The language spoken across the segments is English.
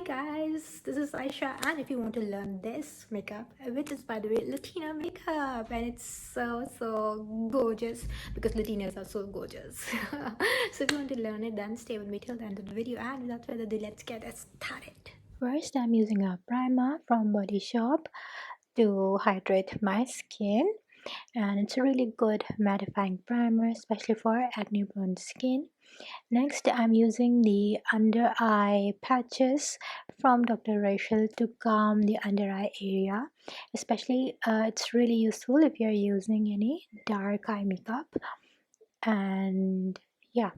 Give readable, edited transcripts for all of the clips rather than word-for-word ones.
guys, this is Aisha, and if you want to learn this makeup, which is by the way Latina makeup, and it's so gorgeous because Latinas are so gorgeous. So if you want to learn it, then stay with me till the end of the video, and without further ado, let's get started. First, I'm using a primer from Body Shop to hydrate my skin, and it's a really good mattifying primer, especially for acne prone skin. Next, I'm using the under eye patches from Dr. Rachel to calm the under eye area. Especially, it's really useful if you're using any dark eye makeup. And yeah,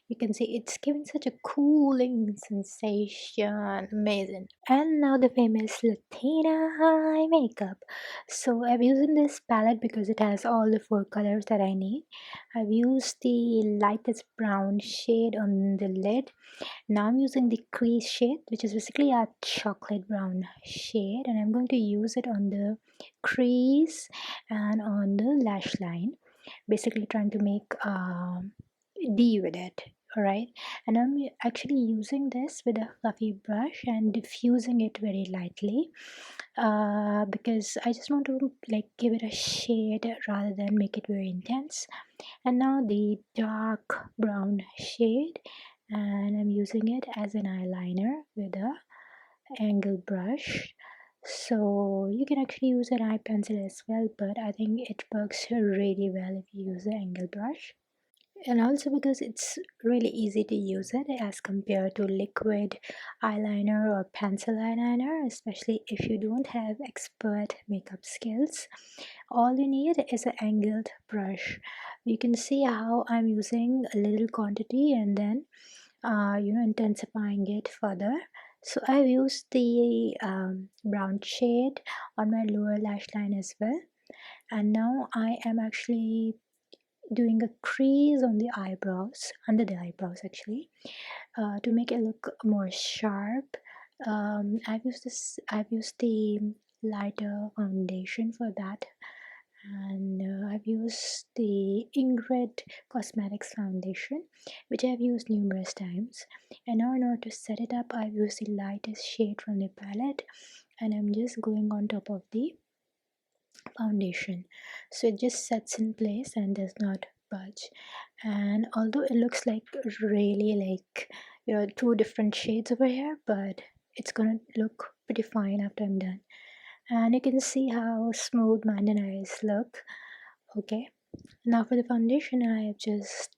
you can see it's giving such a cooling sensation. Amazing. And now the famous Latina eye makeup. So I've used this palette because it has all the 4 colors that I need. I've used the lightest brown shade on the lid. Now I'm using the crease shade, which is basically a chocolate brown shade, and I'm going to use it on the crease and on the lash line, basically trying to make D with it. Alright, and I'm actually using this with a fluffy brush and diffusing it very lightly because I just want to like give it a shade rather than make it very intense. And now the dark brown shade, and I'm using it as an eyeliner with a angle brush. So you can actually use an eye pencil as well, but I think it works really well if you use the angle brush. And also because it's really easy to use it as compared to liquid eyeliner or pencil eyeliner, especially if you don't have expert makeup skills. All you need is an angled brush. You can see how I'm using a little quantity and then intensifying it further. So I've used the brown shade on my lower lash line as well, and now I am actually doing a crease on the eyebrows, under the eyebrows actually, to make it look more sharp. I've used the lighter foundation for that, and I've used the Ingrid Cosmetics foundation, which I've used numerous times. And now in order to set it up, I've used the lightest shade from the palette, and I'm just going on top of the foundation, so it just sets in place and does not budge. And although it looks like really like 2 different shades over here, but it's gonna look pretty fine after I'm done. And you can see how smooth my under eyes look. Okay, now for the foundation, I have just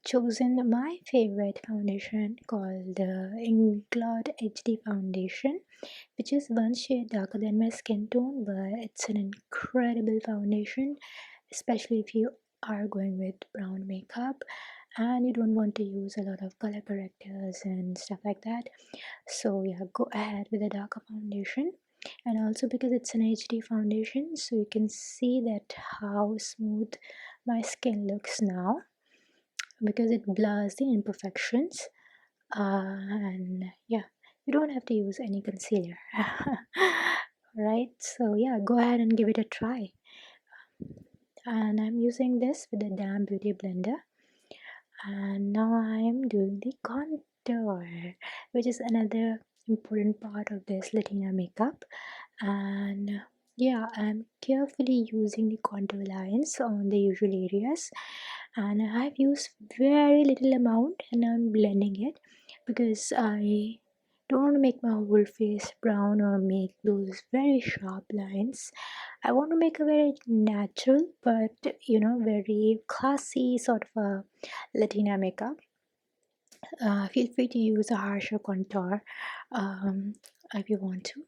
chosen my favorite foundation called the Inglot HD foundation, which is 1 shade darker than my skin tone, but it's an incredible foundation, especially if you are going with brown makeup and you don't want to use a lot of color correctors and stuff like that. So yeah, go ahead with a darker foundation. And also because it's an HD foundation, so you can see that how smooth my skin looks now, because it blurs the imperfections. And yeah, you don't have to use any concealer. Right, so yeah, go ahead and give it a try. And I'm using this with a damn beauty blender, and now I am doing the contour, which is another important part of this Latina makeup. And yeah, I'm carefully using the contour lines on the usual areas, and I've used very little amount and I'm blending it because I don't want to make my whole face brown or make those very sharp lines. I want to make a very natural but very classy sort of a Latina makeup. Feel free to use a harsher contour if you want to,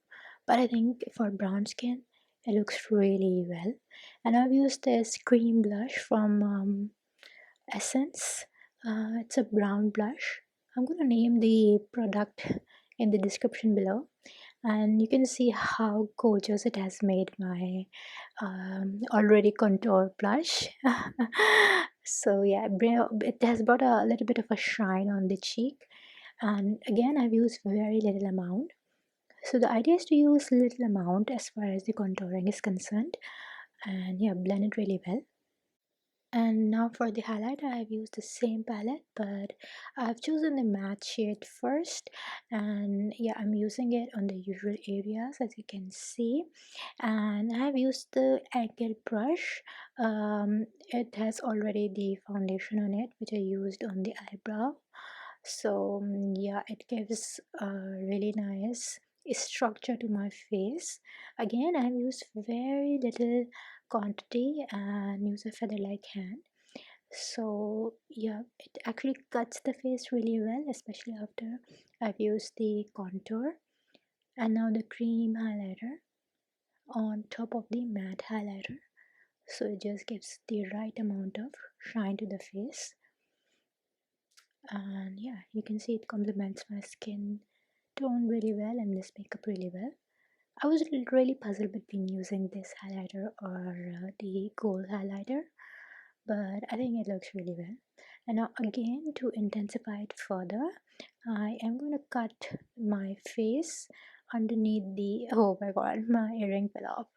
but I think for brown skin it looks really well. And I've used this cream blush from Essence. It's a brown blush. I'm gonna name the product in the description below, and you can see how gorgeous it has made my already contour blush. So yeah, it has brought a little bit of a shine on the cheek, and again I've used very little amount. So the idea is to use little amount as far as the contouring is concerned, and yeah, blend it really well. And now for the highlighter, I've used the same palette, but I've chosen the matte shade first. And yeah, I'm using it on the usual areas, as you can see. And I've used the angle brush. It has already the foundation on it, which I used on the eyebrow. So yeah, it gives a really nice structure to my face. Again, I've used very little quantity and use a feather like hand. So yeah, it actually cuts the face really well, especially after I've used the contour. And now the cream highlighter on top of the matte highlighter, so it just gives the right amount of shine to the face. And yeah, you can see it complements my skin tone really well and this makeup really well. I was really puzzled between using this highlighter or the gold highlighter, but I think it looks really well. And now again, to intensify it further, I am going to cut my face underneath the, oh my god, my earring fell off,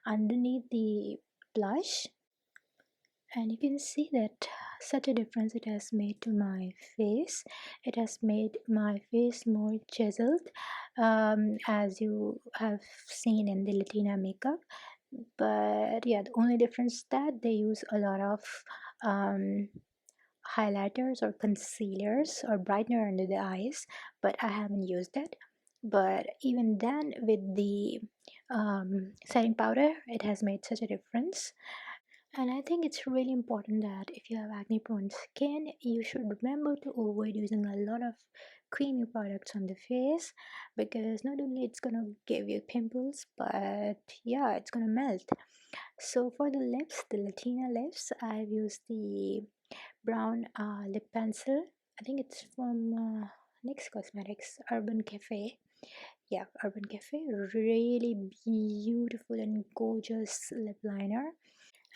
underneath the blush. And you can see that such a difference it has made to my face. It has made my face more chiseled, as you have seen in the Latina makeup. But yeah, the only difference that they use a lot of um, highlighters or concealers or brightener under the eyes, but I haven't used it. But even then, with the setting powder, it has made such a difference. And I think it's really important that if you have acne prone skin, you should remember to avoid using a lot of creamy products on the face, because not only it's gonna give you pimples, but yeah, it's gonna melt. So for the lips, the Latina lips, I've used the brown lip pencil. I think it's from NYX Cosmetics Urban Cafe. Yeah, Urban Cafe, really beautiful and gorgeous lip liner.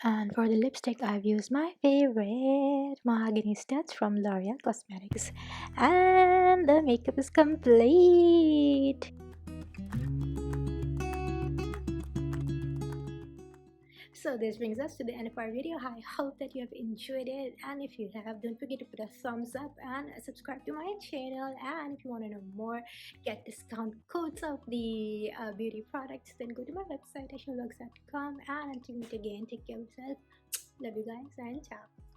And for the lipstick, I've used my favorite Mahogany Studs from L'Oreal Cosmetics. And the makeup is complete. So this brings us to the end of our video. I hope that you have enjoyed it, and if you have, don't forget to put a thumbs up and subscribe to my channel. And if you want to know more, get discount codes of the beauty products, then go to my website ashawlogs.com. And until we meet again, take care of yourself. Love you guys, and ciao.